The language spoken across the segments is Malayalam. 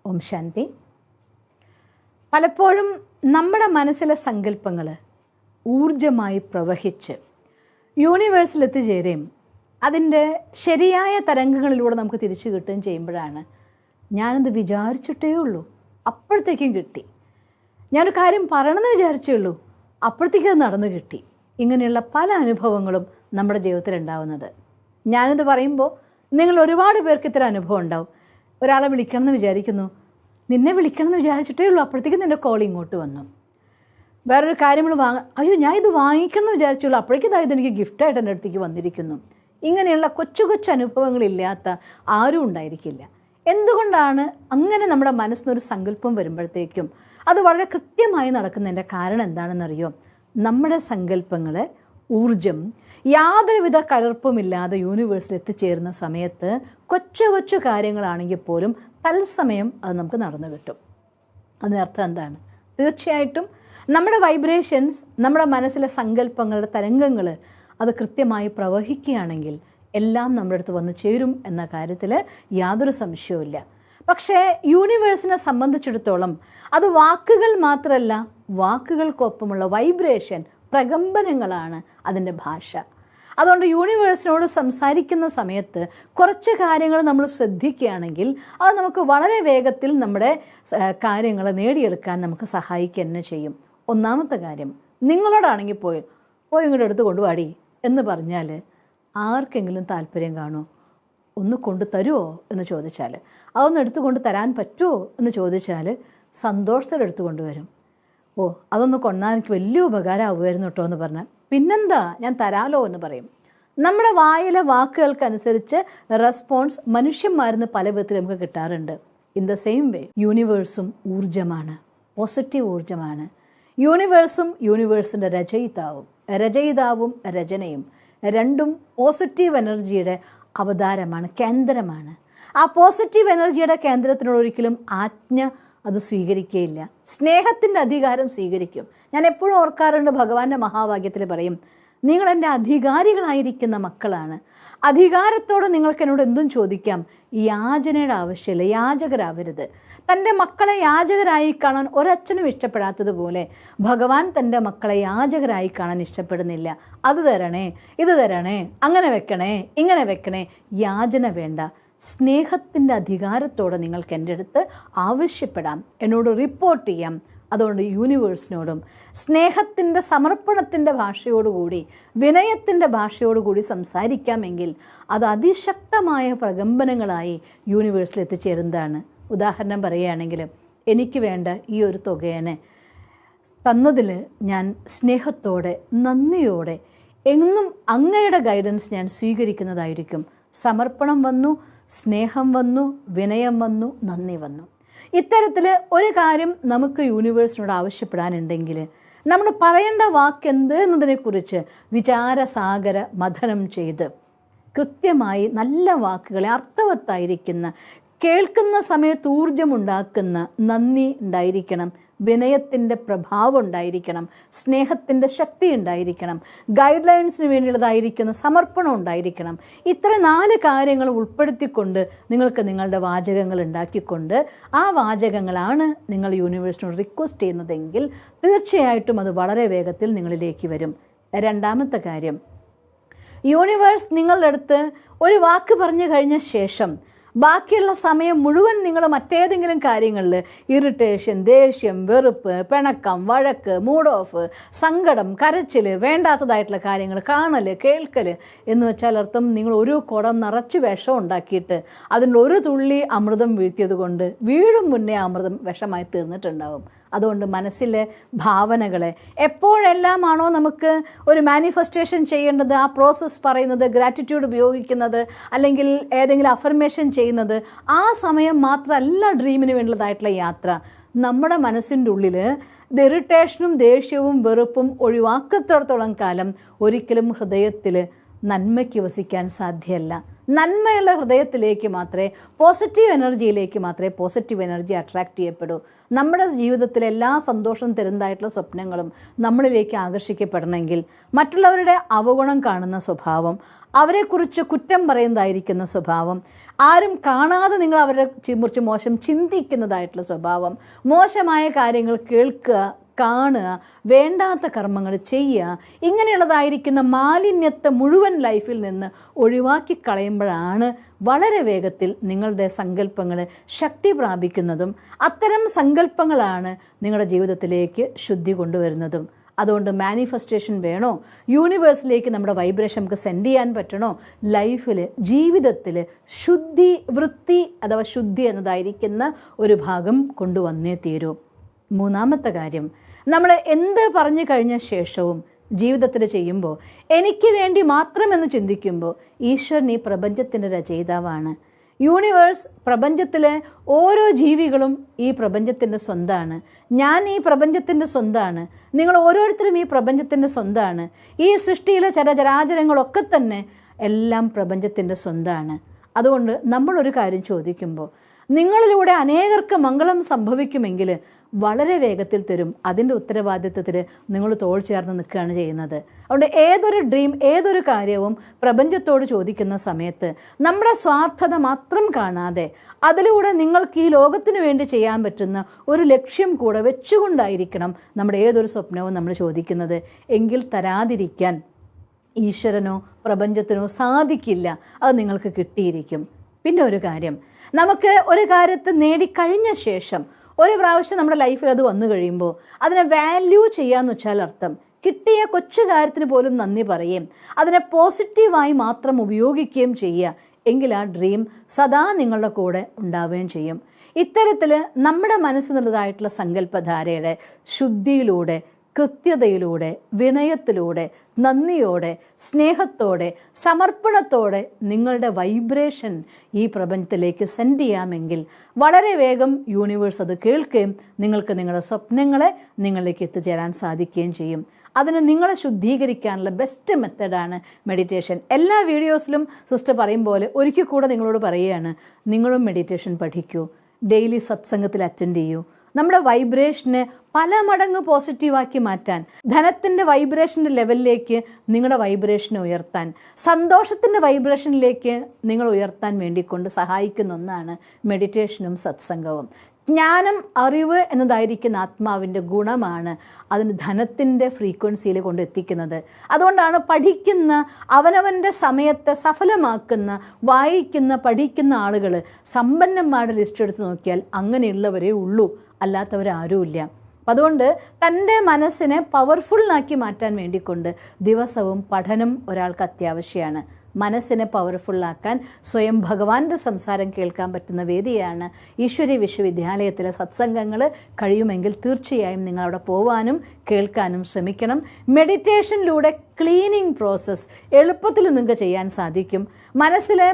ഓം ശാന്തി. പലപ്പോഴും നമ്മുടെ മനസ്സിലെ സങ്കല്പങ്ങൾ ഊർജമായി പ്രവഹിച്ച് യൂണിവേഴ്സിൽ എത്തിച്ചേരുകയും അതിൻ്റെ ശരിയായ തരംഗങ്ങളിലൂടെ നമുക്ക് തിരിച്ചു കിട്ടുകയും ചെയ്യുമ്പോഴാണ് ഞാനത് വിചാരിച്ചിട്ടേ ഉള്ളൂ, അപ്പോഴത്തേക്കും കിട്ടി. ഞാനൊരു കാര്യം പറയണമെന്ന് വിചാരിച്ചേ ഉള്ളൂ, അപ്പോഴത്തേക്കും അത് നടന്നു കിട്ടി. ഇങ്ങനെയുള്ള പല അനുഭവങ്ങളും നമ്മുടെ ജീവിതത്തിൽ ഉണ്ടാവുന്നത്. ഞാനിത് പറയുമ്പോൾ നിങ്ങൾ ഒരുപാട് പേർക്ക് ഇത്തരം അനുഭവം ഉണ്ടാവും. ഒരാളെ വിളിക്കണം എന്ന് വിചാരിക്കുന്നു, നിന്നെ വിളിക്കണം എന്ന് വിചാരിച്ചിട്ടേ ഉള്ളൂ, അപ്പോഴത്തേക്കും നിൻ്റെ കോൾ ഇങ്ങോട്ട് വന്നു. വേറൊരു കാര്യം നമ്മൾ അയ്യോ ഞാൻ ഇത് വാങ്ങിക്കണം എന്ന് വിചാരിച്ചുള്ളൂ, അപ്പോഴേക്കും ഇതായത് എനിക്ക് ഗിഫ്റ്റായിട്ട് എൻ്റെ അടുത്തേക്ക് വന്നിരിക്കുന്നു. ഇങ്ങനെയുള്ള കൊച്ചു കൊച്ചു അനുഭവങ്ങളില്ലാത്ത ആരും ഉണ്ടായിരിക്കില്ല. എന്തുകൊണ്ടാണ് അങ്ങനെ നമ്മുടെ മനസ്സിനൊരു സങ്കല്പം വരുമ്പോഴത്തേക്കും അത് വളരെ കൃത്യമായി നടക്കുന്നതിൻ്റെ കാരണം എന്താണെന്നറിയോ? നമ്മുടെ സങ്കല്പങ്ങളെ ഊർജം യാതൊരുവിധ കലർപ്പുമില്ലാതെ യൂണിവേഴ്സിൽ എത്തിച്ചേരുന്ന സമയത്ത് കൊച്ചു കൊച്ചു കാര്യങ്ങളാണെങ്കിൽ പോലും തത്സമയം അത് നമുക്ക് നടന്നു കിട്ടും. അതിനർത്ഥം എന്താണ്? തീർച്ചയായിട്ടും നമ്മുടെ വൈബ്രേഷൻസ്, നമ്മുടെ മനസ്സിലെ സങ്കല്പങ്ങളുടെ തരംഗങ്ങൾ അത് കൃത്യമായി പ്രവഹിക്കുകയാണെങ്കിൽ എല്ലാം നമ്മുടെ അടുത്ത് വന്ന് ചേരും എന്ന കാര്യത്തിൽ യാതൊരു സംശയവുമില്ല. പക്ഷേ യൂണിവേഴ്സിനെ സംബന്ധിച്ചിടത്തോളം അത് വാക്കുകൾ മാത്രമല്ല, വാക്കുകൾക്കൊപ്പമുള്ള വൈബ്രേഷൻ, പ്രകമ്പനങ്ങളാണ് അതിൻ്റെ ഭാഷ. അതുകൊണ്ട് യൂണിവേഴ്സിനോട് സംസാരിക്കുന്ന സമയത്ത് കുറച്ച് കാര്യങ്ങൾ നമ്മൾ ശ്രദ്ധിക്കുകയാണെങ്കിൽ അത് നമുക്ക് വളരെ വേഗത്തിൽ നമ്മുടെ കാര്യങ്ങൾ നേടിയെടുക്കാൻ നമുക്ക് സഹായിക്കുക തന്നെ ചെയ്യും. ഒന്നാമത്തെ കാര്യം, നിങ്ങളോടാണെങ്കിൽ പോയി ഇങ്ങോട്ട് എടുത്ത് കൊണ്ടുപാടി എന്ന് പറഞ്ഞാൽ ആർക്കെങ്കിലും താല്പര്യം കാണുമോ? ഒന്ന് കൊണ്ടു തരുമോ എന്ന് ചോദിച്ചാൽ, അതൊന്ന് എടുത്തുകൊണ്ട് തരാൻ പറ്റുമോ എന്ന് ചോദിച്ചാൽ സന്തോഷത്തോടെ എടുത്തു കൊണ്ടുവരും. അതൊന്ന് കൊണ്ടാൽ എനിക്ക് വലിയ ഉപകാരമാവുമായിരുന്നു കേട്ടോ എന്ന് പറഞ്ഞാൽ പിന്നെന്താ ഞാൻ തരാലോ എന്ന് പറയും. നമ്മുടെ വായിലെ വാക്കുകൾക്കനുസരിച്ച് റെസ്പോൺസ് മനുഷ്യന്മാരിന്ന് പല വിധത്തിൽ നമുക്ക് കിട്ടാറുണ്ട്. ഇൻ ദ സെയിം വേ യൂണിവേഴ്സും ഊർജമാണ്, പോസിറ്റീവ് ഊർജമാണ്. യൂണിവേഴ്സും യൂണിവേഴ്സിൻ്റെ രചയിതാവും രചനയും രണ്ടും പോസിറ്റീവ് എനർജിയുടെ അവതാരമാണ്, കേന്ദ്രമാണ്. ആ പോസിറ്റീവ് എനർജിയുടെ കേന്ദ്രത്തിനോട് ഒരിക്കലും ആജ്ഞ അത് സ്വീകരിക്കുകയില്ല, സ്നേഹത്തിൻ്റെ അധികാരം സ്വീകരിക്കും. ഞാൻ എപ്പോഴും ഓർക്കാറുണ്ട്, ഭഗവാന്റെ മഹാവാക്യത്തിൽ പറയും, നിങ്ങൾ എൻ്റെ അധികാരികളായിരിക്കുന്ന മക്കളാണ്. അധികാരത്തോടെ നിങ്ങൾക്ക് എന്നോട് എന്തും ചോദിക്കാം, യാചനയുടെ ആവശ്യമില്ല, യാചകരാവരുത്. തൻ്റെ മക്കളെ യാചകരായി കാണാൻ ഒരച്ഛനും ഇഷ്ടപ്പെടാത്തതുപോലെ ഭഗവാൻ തൻ്റെ മക്കളെ യാചകരായി കാണാൻ ഇഷ്ടപ്പെടുന്നില്ല. അത് തരണേ, ഇത് തരണേ, അങ്ങനെ വെക്കണേ, ഇങ്ങനെ വെക്കണേ, യാചന വേണ്ട. സ്നേഹത്തിൻ്റെ അധികാരത്തോടെ നിങ്ങൾക്ക് എൻ്റെ അടുത്ത് ആവശ്യപ്പെടാം, എന്നോട് റിപ്പോർട്ട് ചെയ്യാം. അതുകൊണ്ട് യൂണിവേഴ്സിനോടും സ്നേഹത്തിൻ്റെ സമർപ്പണത്തിൻ്റെ ഭാഷയോടുകൂടി, വിനയത്തിൻ്റെ ഭാഷയോടുകൂടി സംസാരിക്കാമെങ്കിൽ അത് അതിശക്തമായ പ്രകമ്പനങ്ങളായി യൂണിവേഴ്സിൽ എത്തിച്ചേരുന്നതാണ്. ഉദാഹരണം പറയുകയാണെങ്കിൽ, എനിക്ക് വേണ്ട ഈ ഒരു തുകേനെ തന്നതിൽ ഞാൻ സ്നേഹത്തോടെ, നന്ദിയോടെ എന്നും അങ്ങയുടെ ഗൈഡൻസ് ഞാൻ സ്വീകരിക്കുന്നതായിരിക്കും. സമർപ്പണം വന്നു, സ്നേഹം വന്നു, വിനയം വന്നു, നന്ദി വന്നു. ഇത്തരത്തിൽ ഒരു കാര്യം നമുക്ക് യൂണിവേഴ്സിനോട് ആവശ്യപ്പെടാനുണ്ടെങ്കിൽ നമ്മൾ പറയേണ്ട വാക്കെന്ത് എന്നതിനെക്കുറിച്ച് വിചാരസാഗര മഥനം ചെയ്ത് കൃത്യമായി നല്ല വാക്കുകളെ, അർത്ഥവത്തായിരിക്കുന്ന, കേൾക്കുന്ന സമയത്ത് ഊർജമുണ്ടാക്കുന്ന നന്ദി ഉണ്ടായിരിക്കണം, വിനയത്തിൻ്റെ പ്രഭാവം ഉണ്ടായിരിക്കണം, സ്നേഹത്തിൻ്റെ ശക്തി ഉണ്ടായിരിക്കണം, ഗൈഡ് ലൈൻസിന് വേണ്ടിയുള്ളതായിരിക്കുന്ന സമർപ്പണം ഉണ്ടായിരിക്കണം. ഇത്ര 4 കാര്യങ്ങൾ ഉൾപ്പെടുത്തിക്കൊണ്ട് നിങ്ങൾക്ക് നിങ്ങളുടെ വാചകങ്ങൾ ഉണ്ടാക്കിക്കൊണ്ട് ആ വാചകങ്ങളാണ് നിങ്ങൾ യൂണിവേഴ്സിനോട് റിക്വസ്റ്റ് ചെയ്യുന്നതെങ്കിൽ തീർച്ചയായിട്ടും അത് വളരെ വേഗത്തിൽ നിങ്ങളിലേക്ക് വരും. രണ്ടാമത്തെ കാര്യം, യൂണിവേഴ്സ് നിങ്ങളുടെ അടുത്ത് ഒരു വാക്ക് പറഞ്ഞു കഴിഞ്ഞ ശേഷം ബാക്കിയുള്ള സമയം മുഴുവൻ നിങ്ങൾ മറ്റേതെങ്കിലും കാര്യങ്ങളിൽ ഇറിറ്റേഷൻ, ദേഷ്യം, വെറുപ്പ്, പിണക്കം, വഴക്ക്, മൂഡ് ഓഫ്, സങ്കടം, കരച്ചിൽ, വേണ്ടാത്തതായിട്ടുള്ള കാര്യങ്ങൾ കാണൽ, കേൾക്കൽ എന്ന് വെച്ചാൽ അർത്ഥം നിങ്ങൾ ഒരു കുടം നിറച്ച് വിഷം ഉണ്ടാക്കിയിട്ട് അതിൻ്റെ ഒരു തുള്ളി അമൃതം വീഴ്ത്തിയത് കൊണ്ട് വീഴും മുന്നേ അമൃതം വിഷമായി തീർന്നിട്ടുണ്ടാവും. അതുകൊണ്ട് മനസ്സിലെ ഭാവനകളെ എപ്പോഴെല്ലാമാണോ നമുക്ക് ഒരു മാനിഫെസ്റ്റേഷൻ ചെയ്യേണ്ടത്, ആ പ്രോസസ്സ് പറയുന്നത്, ഗ്രാറ്റിറ്റ്യൂഡ് ഉപയോഗിക്കുന്നത്, അല്ലെങ്കിൽ ഏതെങ്കിലും അഫർമേഷൻ ചെയ്യുന്നത്, ആ സമയം മാത്രമല്ല ഡ്രീമിന് വേണ്ടതായിട്ടുള്ള യാത്ര. നമ്മുടെ മനസ്സിൻ്റെ ഉള്ളിൽ ഇറിറ്റേഷനും ദേഷ്യവും വെറുപ്പും ഒഴിവാക്കത്തോടത്തോളം കാലം ഒരിക്കലും ഹൃദയത്തിൽ നന്മയ്ക്ക് വസിക്കാൻ സാധ്യമല്ല. നന്മയുള്ള ഹൃദയത്തിലേക്ക് മാത്രമേ, പോസിറ്റീവ് എനർജിയിലേക്ക് മാത്രമേ പോസിറ്റീവ് എനർജി അട്രാക്റ്റ് ചെയ്യപ്പെടൂ. നമ്മുടെ ജീവിതത്തിൽ എല്ലാ സന്തോഷം തരുന്നതായിട്ടുള്ള സ്വപ്നങ്ങളും നമ്മളിലേക്ക് ആകർഷിക്കപ്പെടണമെങ്കിൽ മറ്റുള്ളവരുടെ അവഗുണം കാണുന്ന സ്വഭാവം, അവരെക്കുറിച്ച് കുറ്റം പറയുന്നതായിരിക്കുന്ന സ്വഭാവം, ആരും കാണാതെ നിങ്ങൾ അവരെ കുറിച്ച് മോശം ചിന്തിക്കുന്നതായിട്ടുള്ള സ്വഭാവം, മോശമായ കാര്യങ്ങൾ കേൾക്കുക, കാണുക, വേണ്ടാത്ത കർമ്മങ്ങൾ ചെയ്യുക, ഇങ്ങനെയുള്ളതായിരിക്കുന്ന മാലിന്യത്തെ മുഴുവൻ ലൈഫിൽ നിന്ന് ഒഴിവാക്കി കളയുമ്പോഴാണ് വളരെ വേഗത്തിൽ നിങ്ങളുടെ സങ്കല്പങ്ങൾ ശക്തി പ്രാപിക്കുന്നതും അത്തരം സങ്കല്പങ്ങളാണ് നിങ്ങളുടെ ജീവിതത്തിലേക്ക് ശുദ്ധി കൊണ്ടുവരുന്നതും. അതുകൊണ്ട് മാനിഫെസ്റ്റേഷൻ വേണോ, യൂണിവേഴ്സിലേക്ക് നമ്മുടെ വൈബ്രേഷൻ നമുക്ക് സെൻഡ് ചെയ്യാൻ പറ്റണോ, ലൈഫിൽ ജീവിതത്തിൽ ശുദ്ധി, വൃത്തി അഥവാ ശുദ്ധി എന്നതായിരിക്കുന്ന ഒരു ഭാഗം കൊണ്ടുവന്നേ തീരൂ. മൂന്നാമത്തെ കാര്യം, നമ്മൾ എന്ത് പറഞ്ഞു കഴിഞ്ഞ ശേഷവും ജീവിതത്തിൽ ചെയ്യുമ്പോൾ എനിക്ക് വേണ്ടി മാത്രമെന്ന് ചിന്തിക്കുമ്പോൾ ഈശ്വരൻ ഈ പ്രപഞ്ചത്തിൻ്റെ രചയിതാവാണ്. യൂണിവേഴ്സ്, പ്രപഞ്ചത്തിലെ ഓരോ ജീവികളും ഈ പ്രപഞ്ചത്തിൻ്റെ സ്വന്തമാണ്. ഞാൻ ഈ പ്രപഞ്ചത്തിൻ്റെ സ്വന്തമാണ്. നിങ്ങൾ ഓരോരുത്തരും ഈ പ്രപഞ്ചത്തിൻ്റെ സ്വന്തമാണ്. ഈ സൃഷ്ടിയിലെ ചരാചരങ്ങളൊക്കെ തന്നെ എല്ലാം പ്രപഞ്ചത്തിൻ്റെ സ്വന്തമാണ്. അതുകൊണ്ട് നമ്മളൊരു കാര്യം ചോദിക്കുമ്പോൾ നിങ്ങളിലൂടെ അനേകർക്ക് മംഗളം സംഭവിക്കുമെങ്കിൽ വളരെ വേഗത്തിൽ തരും. അതിൻ്റെ ഉത്തരവാദിത്വത്തിൽ നിങ്ങൾ തോൾ ചേർന്ന് നിൽക്കുകയാണ് ചെയ്യുന്നത്. അതുകൊണ്ട് ഏതൊരു ഡ്രീം, ഏതൊരു കാര്യവും പ്രപഞ്ചത്തോട് ചോദിക്കുന്ന സമയത്ത് നമ്മുടെ സ്വാർത്ഥത മാത്രം കാണാതെ അതിലൂടെ നിങ്ങൾക്ക് ഈ ലോകത്തിന് വേണ്ടി ചെയ്യാൻ പറ്റുന്ന ഒരു ലക്ഷ്യം കൂടെ വെച്ചുകൊണ്ടായിരിക്കണം നമ്മുടെ ഏതൊരു സ്വപ്നവും നമ്മൾ ചോദിക്കുന്നത്. എങ്കിൽ തരാതിരിക്കാൻ ഈശ്വരനോ പ്രപഞ്ചത്തിനോ സാധിക്കില്ല. അത് നിങ്ങൾക്ക് കിട്ടിയിരിക്കും. പിന്നെ ഒരു കാര്യം, നമുക്ക് ഒരു കാര്യത്തെ നേടിക്കഴിഞ്ഞ ശേഷം ഒരു പ്രാവശ്യം നമ്മുടെ ലൈഫിൽ അത് വന്നു കഴിയുമ്പോൾ അതിനെ വാല്യൂ ചെയ്യാന്ന് വെച്ചാൽ അർത്ഥം കിട്ടിയ കൊച്ചു കാര്യത്തിന് പോലും നന്ദി പറയുകയും അതിനെ പോസിറ്റീവായി മാത്രം ഉപയോഗിക്കുകയും ചെയ്യുക. എങ്കിൽ ആ ഡ്രീം സദാ നിങ്ങളുടെ കൂടെ ഉണ്ടാവുകയും ചെയ്യും. ഇത്തരത്തിൽ നമ്മുടെ മനസ്സിനുള്ളതായിട്ടുള്ള സങ്കല്പധാരയുടെ ശുദ്ധിയിലൂടെ, കൃത്യതയിലൂടെ, വിനയത്തിലൂടെ, നന്ദിയോടെ, സ്നേഹത്തോടെ, സമർപ്പണത്തോടെ നിങ്ങളുടെ വൈബ്രേഷൻ ഈ പ്രപഞ്ചത്തിലേക്ക് സെൻഡ് ചെയ്യാമെങ്കിൽ വളരെ വേഗം യൂണിവേഴ്സ് അത് കേൾക്കുകയും നിങ്ങൾക്ക് നിങ്ങളുടെ സ്വപ്നങ്ങളെ നിങ്ങളിലേക്ക് എത്തിച്ചേരാൻ സാധിക്കുകയും ചെയ്യും. അതിന് നിങ്ങളെ ശുദ്ധീകരിക്കാനുള്ള ബെസ്റ്റ് മെത്തഡാണ് മെഡിറ്റേഷൻ. എല്ലാ വീഡിയോസിലും സിസ്റ്റർ പറയും പോലെ ഒരിക്കൽ കൂടെ നിങ്ങളോട് പറയുകയാണ്, നിങ്ങളും മെഡിറ്റേഷൻ പഠിക്കൂ, ഡെയിലി സത്സംഗത്തിൽ അറ്റൻഡ് ചെയ്യൂ. നമ്മുടെ വൈബ്രേഷനെ പല മടങ്ങ് പോസിറ്റീവാക്കി മാറ്റാൻ, ധനത്തിൻ്റെ വൈബ്രേഷൻ്റെ ലെവലിലേക്ക് നിങ്ങളുടെ വൈബ്രേഷനെ ഉയർത്താൻ, സന്തോഷത്തിൻ്റെ വൈബ്രേഷനിലേക്ക് നിങ്ങൾ ഉയർത്താൻ വേണ്ടിക്കൊണ്ട് സഹായിക്കുന്ന ഒന്നാണ് മെഡിറ്റേഷനും സത്സംഗവും. ജ്ഞാനം, അറിവ് എന്നതായിരിക്കുന്ന ആത്മാവിൻ്റെ ഗുണമാണ് അതിന് ധനത്തിൻ്റെ ഫ്രീക്വൻസിയിൽ കൊണ്ടെത്തിക്കുന്നത്. അതുകൊണ്ടാണ് പഠിക്കുന്ന, അവനവൻ്റെ സമയത്തെ സഫലമാക്കുന്ന, വായിക്കുന്ന, പഠിക്കുന്ന ആളുകൾ സമ്പന്നന്മാരുടെ ലിസ്റ്റ് എടുത്ത് നോക്കിയാൽ അങ്ങനെയുള്ളവരേ ഉള്ളൂ, അല്ലാത്തവരാരുമില്ല. അതുകൊണ്ട് തൻ്റെ മനസ്സിനെ പവർഫുള്ളാക്കി മാറ്റാൻ വേണ്ടിക്കൊണ്ട് ദിവസവും പഠനം ഒരാൾക്ക് അത്യാവശ്യമാണ്. മനസ്സിനെ പവർഫുള്ളാക്കാൻ സ്വയം ഭഗവാന്റെ സംസാരം കേൾക്കാൻ പറ്റുന്ന വേദിയാണ് ഈശ്വരീയ വിശ്വവിദ്യാലയത്തിലെ സത്സംഗങ്ങൾ. കഴിയുമെങ്കിൽ തീർച്ചയായും നിങ്ങളവിടെ പോവാനും കേൾക്കാനും ശ്രമിക്കണം. മെഡിറ്റേഷനിലൂടെ ക്ലീനിങ് പ്രോസസ്സ് എളുപ്പത്തിൽ നിങ്ങൾക്ക് ചെയ്യാൻ സാധിക്കും. മനസ്സിലെ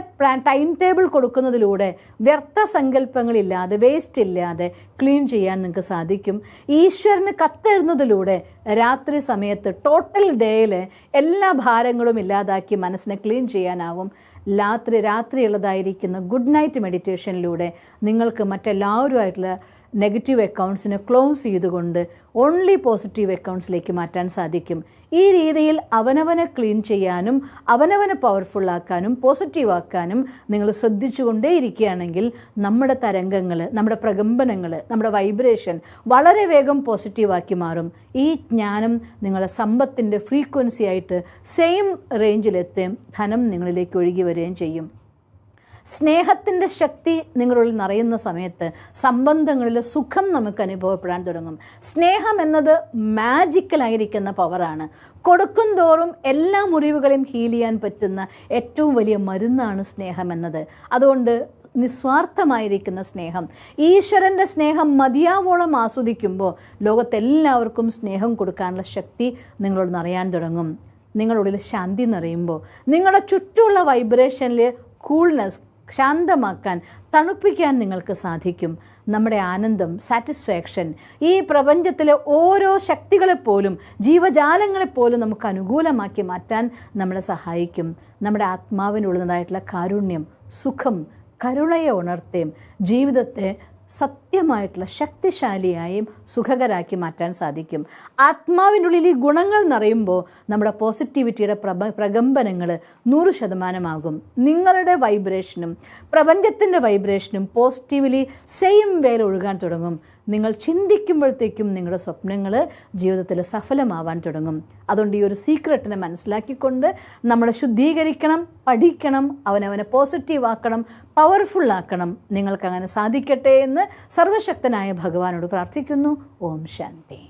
ടൈം ടേബിൾ കൊടുക്കുന്നതിലൂടെ വ്യർത്ഥ സങ്കല്പങ്ങളില്ലാതെ, വേസ്റ്റ് ഇല്ലാതെ ക്ലീൻ ചെയ്യാൻ നിങ്ങൾക്ക് സാധിക്കും. ഈശ്വരന് കത്തെഴുതുന്നതിലൂടെ രാത്രി സമയത്ത് ടോട്ടൽ ഡേയിലെ എല്ലാ ഭാരങ്ങളും ഇല്ലാതാക്കി മനസ്സിനെ ക്ലീൻ ചെയ്യാനാവും. രാത്രിയുള്ളതായിരിക്കുന്ന ഗുഡ് നൈറ്റ് മെഡിറ്റേഷനിലൂടെ നിങ്ങൾക്ക് മറ്റെല്ലാവരുമായിട്ടുള്ള നെഗറ്റീവ് അക്കൗണ്ട്സിനെ ക്ലോസ് ചെയ്തുകൊണ്ട് ഓൺലി പോസിറ്റീവ് അക്കൗണ്ട്സിലേക്ക് മാറ്റാൻ സാധിക്കും. ഈ രീതിയിൽ അവനവനെ ക്ലീൻ ചെയ്യാനും അവനവനെ പവർഫുള്ളാക്കാനും പോസിറ്റീവാക്കാനും നിങ്ങൾ ശ്രദ്ധിച്ചുകൊണ്ടേയിരിക്കുകയാണെങ്കിൽ നമ്മുടെ തരംഗങ്ങൾ, നമ്മുടെ പ്രകമ്പനങ്ങൾ, നമ്മുടെ വൈബ്രേഷൻ വളരെ വേഗം പോസിറ്റീവാക്കി മാറും. ഈ ജ്ഞാനം നിങ്ങളുടെ സമ്പത്തിൻ്റെ ഫ്രീക്വൻസി ആയിട്ട് സെയിം റേഞ്ചിലെത്തുകയും ധനം നിങ്ങളിലേക്ക് ഒഴുകി വരികയും ചെയ്യും. സ്നേഹത്തിൻ്റെ ശക്തി നിങ്ങളുള്ളിൽ നിറയുന്ന സമയത്ത് സംബന്ധങ്ങളിൽ സുഖം നമുക്ക് അനുഭവപ്പെടാൻ തുടങ്ങും. സ്നേഹം എന്നത് മാജിക്കലായിരിക്കുന്ന പവറാണ്. കൊടുക്കും തോറും എല്ലാ മുറിവുകളെയും ഹീൽ ചെയ്യാൻ പറ്റുന്ന ഏറ്റവും വലിയ മരുന്നാണ് സ്നേഹം എന്നത്. അതുകൊണ്ട് നിസ്വാർത്ഥമായിരിക്കുന്ന സ്നേഹം, ഈശ്വരൻ്റെ സ്നേഹം മതിയാവോളം ആസ്വദിക്കുമ്പോൾ ലോകത്തെല്ലാവർക്കും സ്നേഹം കൊടുക്കാനുള്ള ശക്തി നിങ്ങളോട് നിറയാൻ തുടങ്ങും. നിങ്ങളുള്ളിൽ ശാന്തി നിറയുമ്പോൾ നിങ്ങളുടെ ചുറ്റുമുള്ള വൈബ്രേഷനിൽ കൂൾനെസ്, ശാന്തമാക്കാൻ, തണുപ്പിക്കാൻ നിങ്ങൾക്ക് സാധിക്കും. നമ്മുടെ ആനന്ദം, സാറ്റിസ്ഫാക്ഷൻ ഈ പ്രപഞ്ചത്തിലെ ഓരോ ശക്തികളെപ്പോലും, ജീവജാലങ്ങളെപ്പോലും നമുക്ക് അനുകൂലമാക്കി മാറ്റാൻ നമ്മളെ സഹായിക്കും. നമ്മുടെ ആത്മാവിനുള്ളതായിട്ടുള്ള കാരുണ്യം, സുഖം, കരുണയെ ഉണർത്തുകയും ജീവിതത്തെ സത്യമായിട്ടുള്ള ശക്തിശാലിയായും സുഖകരാക്കി മാറ്റാൻ സാധിക്കും. ആത്മാവിനുള്ളിൽ ഈ ഗുണങ്ങൾ നിറയുമ്പോൾ നമ്മുടെ പോസിറ്റിവിറ്റിയുടെ പ്രകമ്പനങ്ങൾ 100% നിങ്ങളുടെ വൈബ്രേഷനും പ്രപഞ്ചത്തിൻ്റെ വൈബ്രേഷനും പോസിറ്റീവ്ലി സെയിം വേയിൽ ഒഴുകാൻ തുടങ്ങും. നിങ്ങൾ ചിന്തിക്കുമ്പോഴത്തേക്കും നിങ്ങളുടെ സ്വപ്നങ്ങൾ ജീവിതത്തിൽ സഫലമാവാൻ തുടങ്ങും. അതുകൊണ്ട് ഈ ഒരു സീക്രട്ടിനെ മനസ്സിലാക്കിക്കൊണ്ട് നമ്മൾ ശുദ്ധീകരിക്കണം, പഠിക്കണം, അവനവനെ പോസിറ്റീവ് ആക്കണം, പവർഫുള്ളാക്കണം. നിങ്ങൾക്കങ്ങനെ സാധിക്കട്ടെ എന്ന് സർവശക്തനായ ഭഗവാനോട് പ്രാർത്ഥിക്കുന്നു. ഓം ശാന്തി.